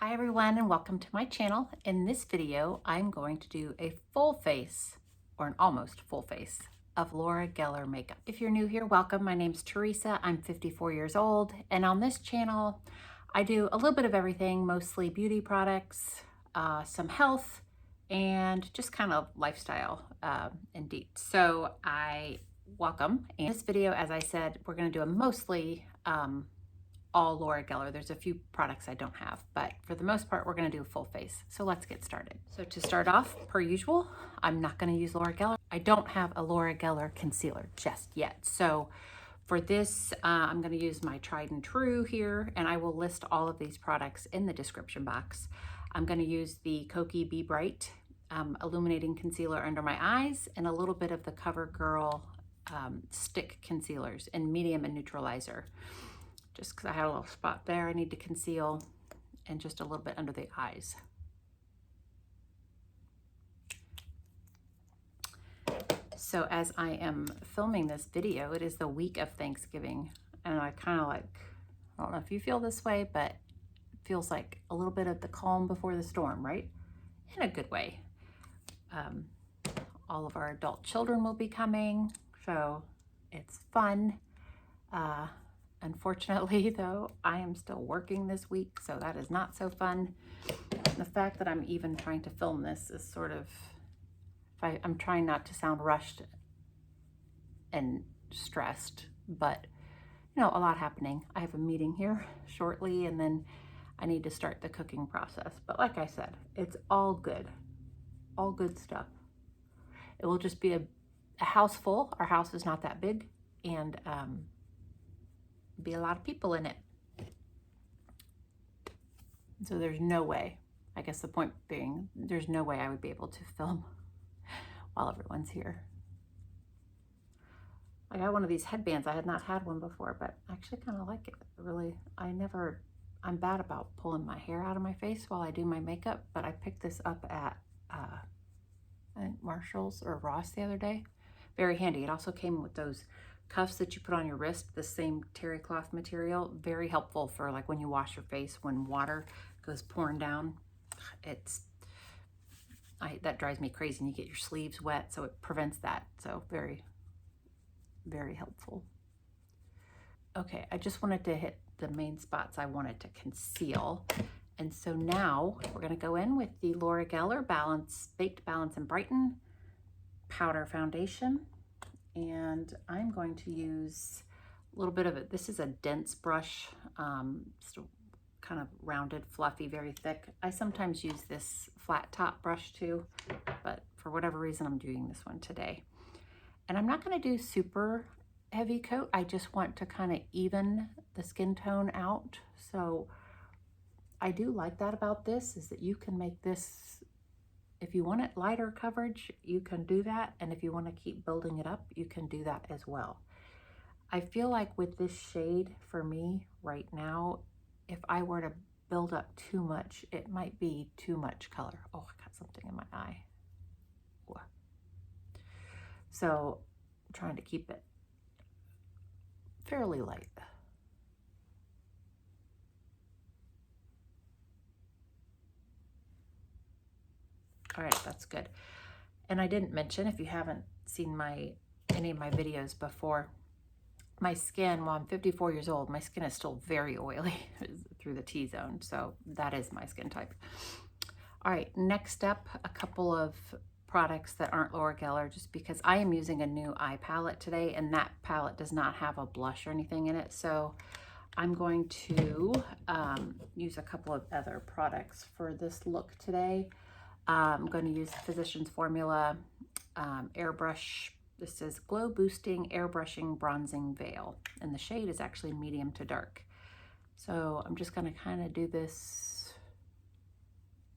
Hi everyone and welcome to my channel. In this video, I'm going to do a full face, or an almost full face, of Laura Geller makeup. If you're new here, welcome. My name's Teresa. I'm 54 years old, and on this channel, I do a little bit of everything, mostly beauty products, some health, and just kind of lifestyle indeed. So I welcome. In this video, as I said, we're going to do a mostly all Laura Geller. There's a few products I don't have, but for the most part, we're gonna do a full face. So let's get started. So to start off, per usual, I'm not gonna use Laura Geller. I don't have a Laura Geller concealer just yet. So for this, I'm gonna use my tried and true here, and I will list all of these products in the description box. I'm gonna use the Kokie Be Bright Illuminating Concealer under my eyes, and a little bit of the Covergirl stick concealers in medium and neutralizer. Just because I had a little spot there I need to conceal, and just a little bit under the eyes. So as I am filming this video, it is the week of Thanksgiving, and I kind of like, I don't know if you feel this way, but it feels like a little bit of the calm before the storm, right? In a good way. All of our adult children will be coming, so it's fun. Unfortunately, though, I am still working this week, so that is not so fun. The fact that I'm even trying to film this is sort of, I'm trying not to sound rushed and stressed, but you know, a lot happening. I have a meeting here shortly, and then I need to start the cooking process. But like I said, it's all good stuff. It will just be a house full. Our house is not that big, and be a lot of people in it. So there's no way, I guess the point being, there's no way I would be able to film while everyone's here. I got one of these headbands. I had not had one before, but I actually kind of like it. Really, I'm bad about pulling my hair out of my face while I do my makeup, but I picked this up at I think Marshall's or Ross the other day. Very handy. It also came with those cuffs that you put on your wrist, the same terry cloth material. Very helpful for like when you wash your face, when water goes pouring down. That drives me crazy, and you get your sleeves wet, so it prevents that. So very, very helpful. Okay, I just wanted to hit the main spots I wanted to conceal. And so now we're gonna go in with the Laura Geller Baked Balance and Brighten Powder Foundation. And I'm going to use a little bit of it. This is a dense brush, still kind of rounded, fluffy, very thick. I sometimes use this flat top brush too, but for whatever reason, I'm doing this one today. And I'm not going to do super heavy coat. I just want to kind of even the skin tone out. So I do like that about this, is that you can make this, if you want it lighter coverage, you can do that. And if you want to keep building it up, you can do that as well. I feel like with this shade, for me right now, if I were to build up too much, it might be too much color. Oh, I got something in my eye. So I'm trying to keep it fairly light. All right, that's good. And I didn't mention, if you haven't seen any of my videos before, my skin, while I'm 54 years old, my skin is still very oily through the T-zone. So that is my skin type. All right, next up, a couple of products that aren't Laura Geller, just because I am using a new eye palette today, and that palette does not have a blush or anything in it. So I'm going to use a couple of other products for this look today. I'm going to use Physicians Formula Airbrush. This is Glow Boosting Airbrushing Bronzing Veil, and the shade is actually medium to dark. So I'm just going to kind of do this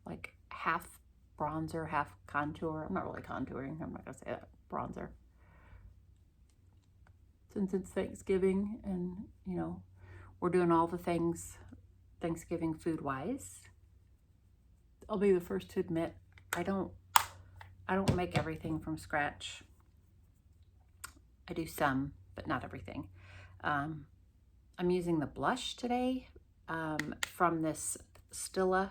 like half bronzer, half contour. I'm not really contouring. I'm not going to say that. Bronzer. Since it's Thanksgiving, and you know, we're doing all the things Thanksgiving food-wise, I'll be the first to admit, I don't make everything from scratch. I do some, but not everything. I'm using the blush today from this Stila,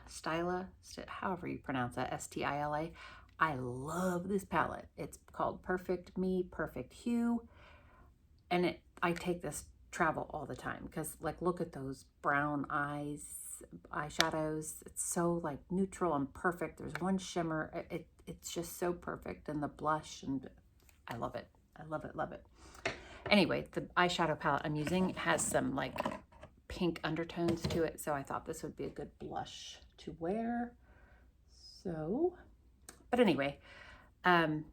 however you pronounce that, Stila. I love this palette. It's called Perfect Me, Perfect Hue. And I take this travel all the time because, like, look at those brown eyeshadows. It's so like neutral and perfect. There's one shimmer. It's just so perfect. And the blush, and I love it. I love it, love it. Anyway, the eyeshadow palette I'm using has some like pink undertones to it, so I thought this would be a good blush to wear. So, but anyway, I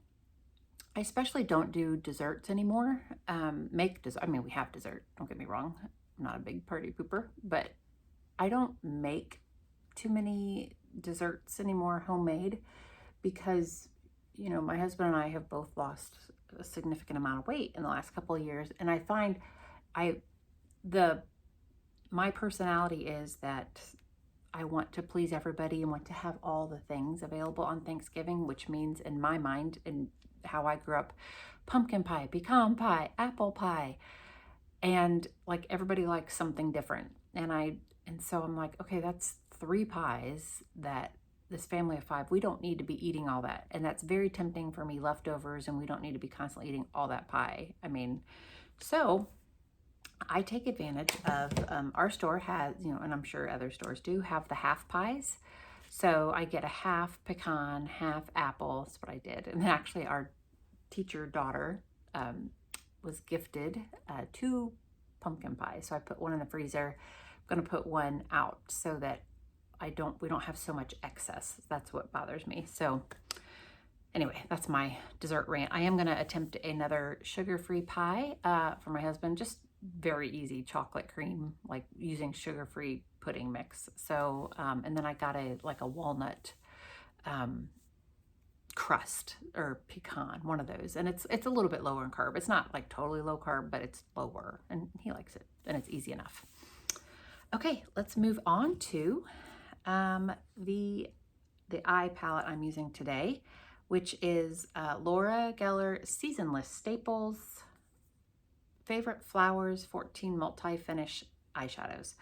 especially don't do desserts anymore. Make dessert. I mean, we have dessert. Don't get me wrong. I'm not a big party pooper, but I don't make too many desserts anymore, homemade, because, you know, my husband and I have both lost a significant amount of weight in the last couple of years, and I find my personality is that I want to please everybody and want to have all the things available on Thanksgiving, which means, in my mind and how I grew up, pumpkin pie, pecan pie, apple pie, and like everybody likes something different. And so I'm like, okay, that's 3 pies that this family of 5, we don't need to be eating all that. And that's very tempting for me, leftovers, and we don't need to be constantly eating all that pie. I mean, so I take advantage of, our store has, you know, and I'm sure other stores do, have the half pies. So I get a half pecan, half apple. That's what I did. And then actually our teacher daughter was gifted 2 pumpkin pies. So I put one in the freezer. I'm going to put one out so that we don't have so much excess. That's what bothers me. So anyway, that's my dessert rant. I am going to attempt another sugar-free pie for my husband. Just very easy chocolate cream, like using sugar-free pudding mix. So, and then I got a walnut crust or pecan, one of those. And it's a little bit lower in carb. It's not like totally low carb, but it's lower, and he likes it, and it's easy enough. Okay, let's move on to the eye palette I'm using today, which is Laura Geller Seasonless Staples Favorite Flowers 14 Multi-Finish Eyeshadows.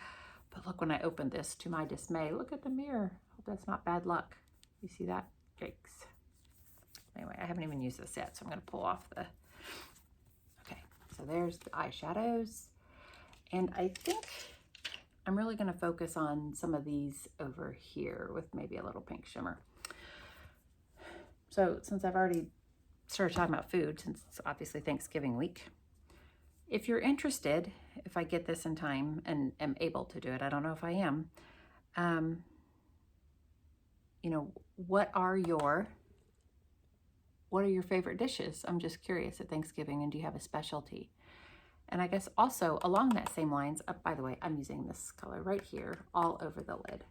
But look, when I opened this, to my dismay, look at the mirror. Hope that's not bad luck. You see that? Yikes. Anyway, I haven't even used this yet, so I'm going to pull off the... Okay, so there's the eyeshadows. And I think I'm really going to focus on some of these over here with maybe a little pink shimmer. So since I've already started talking about food, since it's obviously Thanksgiving week, if you're interested, if I get this in time and am able to do it, I don't know if I am, you know, what are your favorite dishes? I'm just curious at Thanksgiving, and do you have a specialty? And I guess also along that same lines, by the way, I'm using this color right here all over the lid.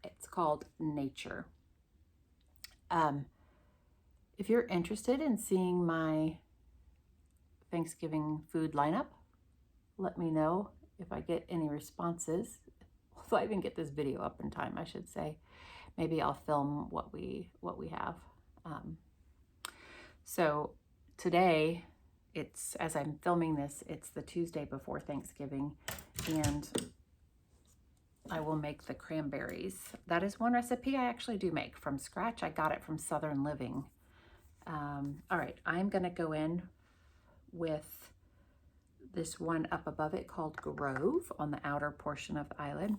It's called Nature. If you're interested in seeing my Thanksgiving food lineup, let me know if I get any responses. If I even get this video up in time, I should say. Maybe I'll film what we have. So today, it's, as I'm filming this, it's the Tuesday before Thanksgiving, and I will make the cranberries. That is one recipe I actually do make from scratch. I got it from Southern Living. All right, I'm gonna go in with this one up above it called Grove on the outer portion of the eyelid.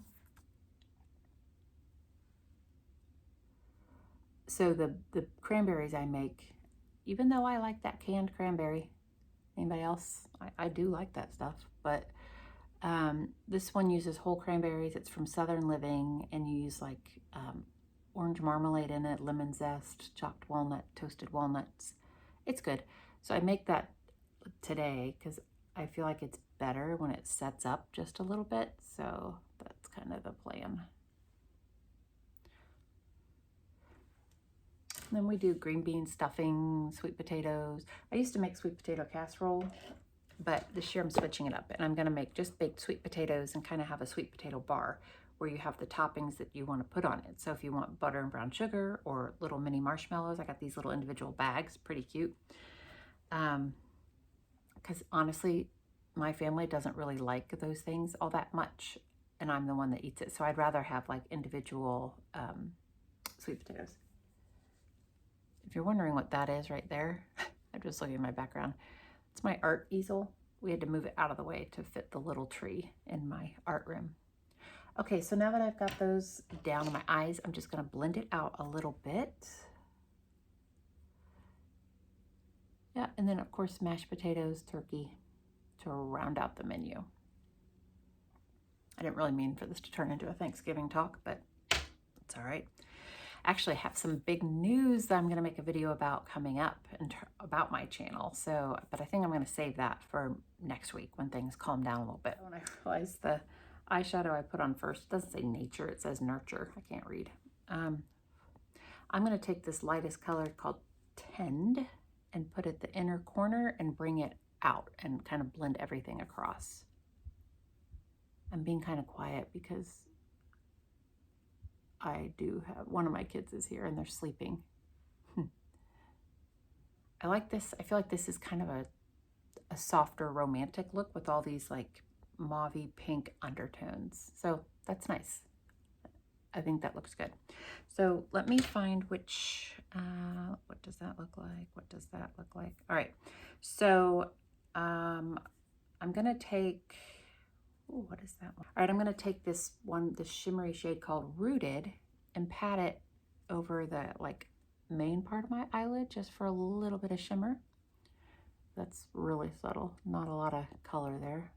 So the cranberries I make, even though I like that canned cranberry, anybody else? I do like that stuff, but this one uses whole cranberries. It's from Southern Living, and you use like orange marmalade in it, lemon zest, chopped walnut, toasted walnuts. It's good. So I make that today because I feel like it's better when it sets up just a little bit. So that's kind of the plan. And then we do green bean stuffing, sweet potatoes. I used to make sweet potato casserole, but this year I'm switching it up, and I'm gonna make just baked sweet potatoes and kind of have a sweet potato bar where you have the toppings that you want to put on it. So if you want butter and brown sugar or little mini marshmallows, I got these little individual bags, pretty cute. Because honestly, my family doesn't really like those things all that much. and I'm the one that eats it. So I'd rather have like individual sweet potatoes. If you're wondering what that is right there, I'm just looking at my background. It's my art easel. We had to move it out of the way to fit the little tree in my art room. Okay, so now that I've got those down on my eyes, I'm just gonna blend it out a little bit. Yeah, and then of course, mashed potatoes, turkey to round out the menu. I didn't really mean for this to turn into a Thanksgiving talk, but it's all right. Actually, I have some big news that I'm going to make a video about coming up and about my channel. So, but I think I'm going to save that for next week when things calm down a little bit. When I realized the eyeshadow I put on first doesn't say nature, it says nurture. I can't read. I'm going to take this lightest color called Tend and put it the inner corner and bring it out and kind of blend everything across. I'm being kind of quiet because I do have, one of my kids is here and they're sleeping. I like this. I feel like this is kind of a softer romantic look with all these like mauvey pink undertones. So that's nice. I think that looks good. So let me find which, what does that look like? What does that look like? All right. So I'm going to take, ooh, what is that one? All right, I'm going to take this one, this shimmery shade called Rooted, and pat it over the like main part of my eyelid just for a little bit of shimmer. That's really subtle, not a lot of color there.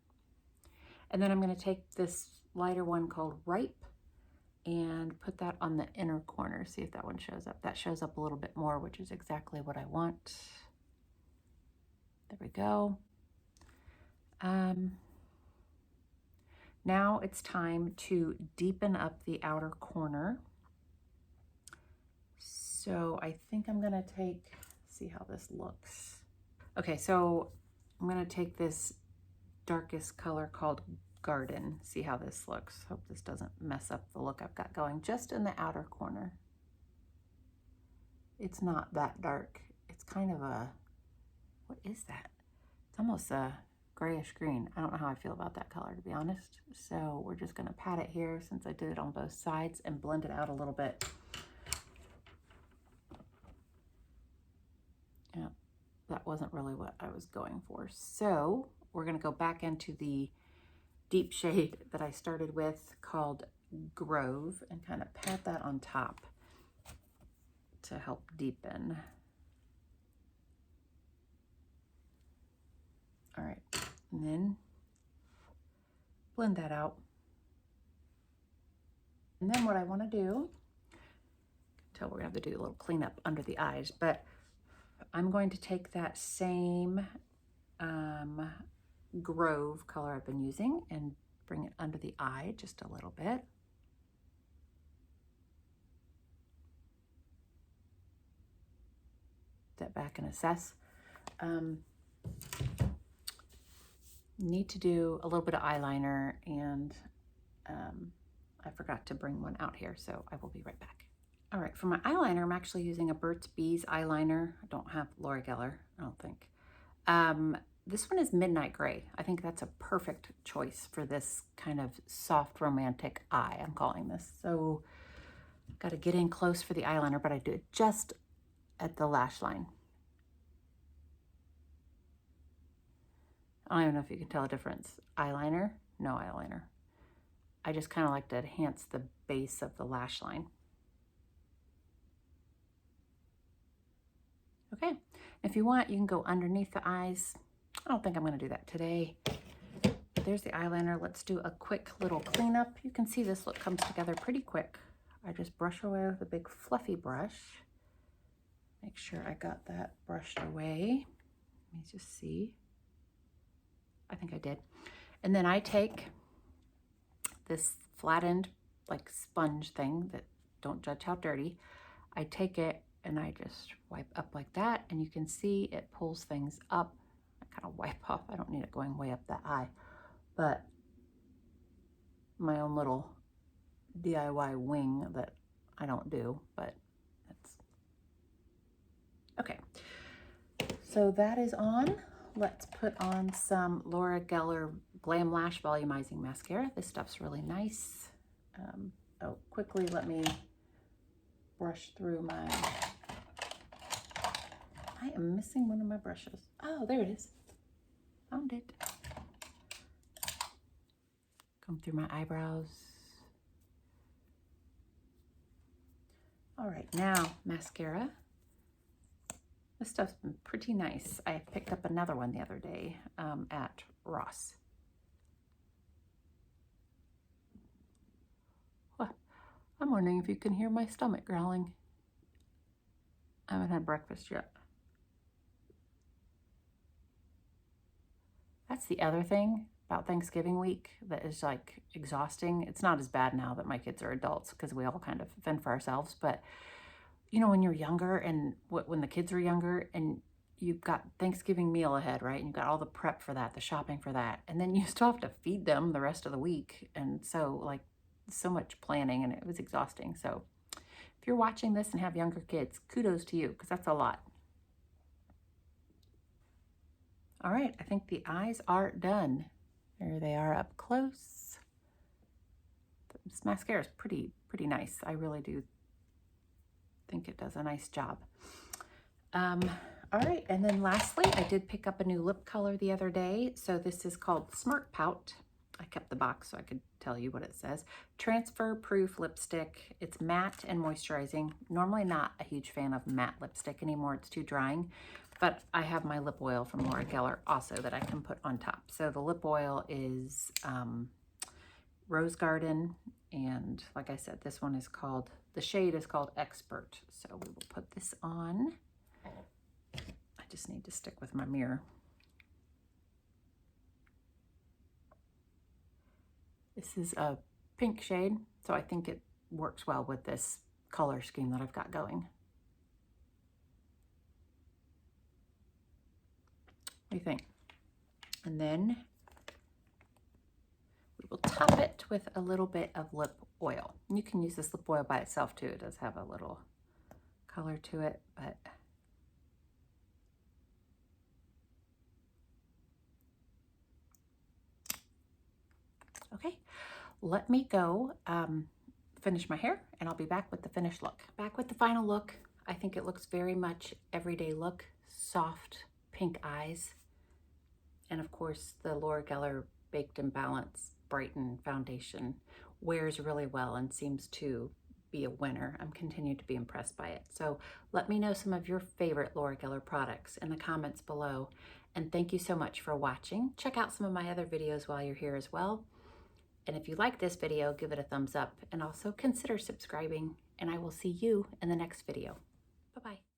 And then I'm going to take this lighter one called Ripe and put that on the inner corner. See if that one shows up. That shows up a little bit more, which is exactly what I want. There we go. Now it's time to deepen up the outer corner. So I think I'm gonna take, see how this looks. Okay, so I'm gonna take this darkest color called Garden. See how this looks. Hope this doesn't mess up the look I've got going, just in the outer corner. It's not that dark. It's kind of a, what is that? It's almost a grayish green. I don't know how I feel about that color, to be honest. So we're just gonna pat it here since I did it on both sides and blend it out a little bit. Yeah, that wasn't really what I was going for. So we're gonna go back into the deep shade that I started with called Grove and kind of pat that on top to help deepen. All right, and then blend that out. And then what I want to do, until we're going to have to do a little cleanup under the eyes, but I'm going to take that same Grove color I've been using and bring it under the eye just a little bit. Step back and assess. Need to do a little bit of eyeliner, and I forgot to bring one out here, so I will be right back. All right, for my eyeliner, I'm actually using a Burt's Bees eyeliner. I don't have Laura Geller, I don't think. This one is Midnight Gray. I think that's a perfect choice for this kind of soft romantic eye, I'm calling this. So got to get in close for the eyeliner, but I do it just at the lash line. I don't even know if you can tell a difference. Eyeliner, no eyeliner. I just kind of like to enhance the base of the lash line. Okay, if you want, you can go underneath the eyes. I don't think I'm going to do that today. There's the eyeliner. Let's do a quick little cleanup. You can see this look comes together pretty quick. I just brush away with a big fluffy brush. Make sure I got that brushed away. Let me just see. I think I did. And then I take this flattened like sponge thing that, don't judge how dirty. I take it and I just wipe up like that, and you can see it pulls things up. I kind of wipe off. I don't need it going way up that eye, but my own little DIY wing that I don't do, but that's okay. So that is on. Let's put on some Laura Geller Glamlash Volumizing Mascara. This stuff's really nice. Oh, quickly let me brush through my... I am missing one of my brushes. Oh, there it is. Found it. Comb through my eyebrows. All right, now mascara. This stuff's been pretty nice. I picked up another one the other day at Ross. I'm wondering if you can hear my stomach growling. I haven't had breakfast yet. That's the other thing about Thanksgiving week that is like exhausting. It's not as bad now that my kids are adults because we all kind of fend for ourselves. But you know, when you're younger and when the kids are younger and you've got Thanksgiving meal ahead, right? And you've got all the prep for that, the shopping for that. And then you still have to feed them the rest of the week. And so like so much planning, and it was exhausting. So if you're watching this and have younger kids, kudos to you because that's a lot. All right, I think the eyes are done. There they are up close. This mascara is pretty nice. I really do think it does a nice job. All right, and then lastly, I did pick up a new lip color the other day. So this is called Smart Pout. I kept the box so I could tell you what it says. Transfer proof lipstick. It's matte and moisturizing. Normally not a huge fan of matte lipstick anymore. It's too drying. But I have my lip oil from Laura Geller also that I can put on top. So the lip oil is Rose Garden. And like I said, this one is called, the shade is called Expert. So we will put this on. I just need to stick with my mirror. This is a pink shade, so I think it works well with this color scheme that I've got going. What do you think? And then we will top it with a little bit of lip oil. And you can use this lip oil by itself too. It does have a little color to it, but okay, let me go finish my hair and I'll be back with the finished look. Back with the final look. I think it looks very much everyday look, soft pink eyes. And of course the Laura Geller Baked and Balanced Brighten foundation wears really well and seems to be a winner. I'm continued to be impressed by it. So let me know some of your favorite Laura Geller products in the comments below. And thank you so much for watching. Check out some of my other videos while you're here as well. And if you like this video, give it a thumbs up and also consider subscribing, and I will see you in the next video. Bye-bye.